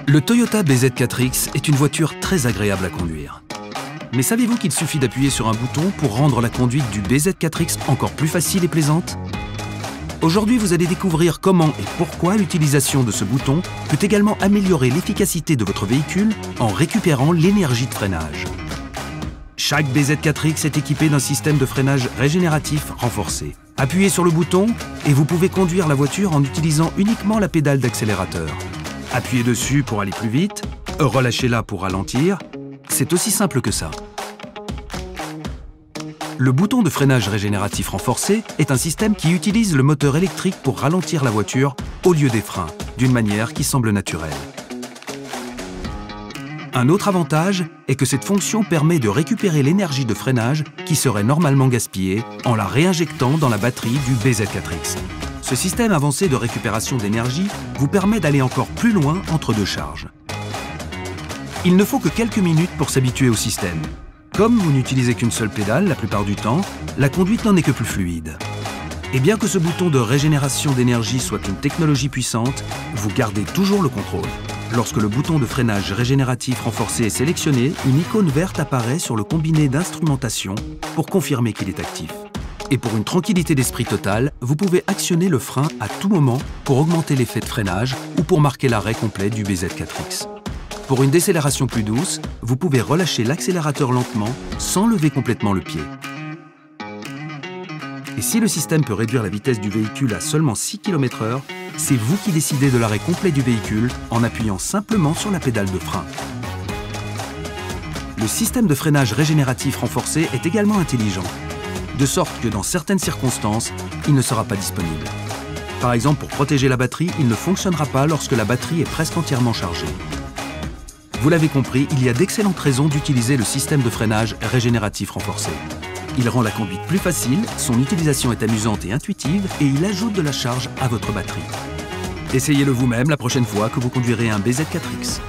Le Toyota BZ4X est une voiture très agréable à conduire. Mais savez-vous qu'il suffit d'appuyer sur un bouton pour rendre la conduite du BZ4X encore plus facile et plaisante? Aujourd'hui, vous allez découvrir comment et pourquoi l'utilisation de ce bouton peut également améliorer l'efficacité de votre véhicule en récupérant l'énergie de freinage. Chaque BZ4X est équipé d'un système de freinage régénératif renforcé. Appuyez sur le bouton et vous pouvez conduire la voiture en utilisant uniquement la pédale d'accélérateur. Appuyez dessus pour aller plus vite, relâchez-la pour ralentir. C'est aussi simple que ça. Le bouton de freinage régénératif renforcé est un système qui utilise le moteur électrique pour ralentir la voiture au lieu des freins, d'une manière qui semble naturelle. Un autre avantage est que cette fonction permet de récupérer l'énergie de freinage qui serait normalement gaspillée en la réinjectant dans la batterie du BZ4X. Ce système avancé de récupération d'énergie vous permet d'aller encore plus loin entre deux charges. Il ne faut que quelques minutes pour s'habituer au système. Comme vous n'utilisez qu'une seule pédale la plupart du temps, la conduite n'en est que plus fluide. Et bien que ce bouton de régénération d'énergie soit une technologie puissante, vous gardez toujours le contrôle. Lorsque le bouton de freinage régénératif renforcé est sélectionné, une icône verte apparaît sur le combiné d'instrumentation pour confirmer qu'il est actif. Et pour une tranquillité d'esprit totale, vous pouvez actionner le frein à tout moment pour augmenter l'effet de freinage ou pour marquer l'arrêt complet du BZ4X. Pour une décélération plus douce, vous pouvez relâcher l'accélérateur lentement sans lever complètement le pied. Et si le système peut réduire la vitesse du véhicule à seulement 6 km/h, c'est vous qui décidez de l'arrêt complet du véhicule en appuyant simplement sur la pédale de frein. Le système de freinage régénératif renforcé est également intelligent, de sorte que dans certaines circonstances, il ne sera pas disponible. Par exemple, pour protéger la batterie, il ne fonctionnera pas lorsque la batterie est presque entièrement chargée. Vous l'avez compris, il y a d'excellentes raisons d'utiliser le système de freinage régénératif renforcé. Il rend la conduite plus facile, son utilisation est amusante et intuitive et il ajoute de la charge à votre batterie. Essayez-le vous-même la prochaine fois que vous conduirez un BZ4X.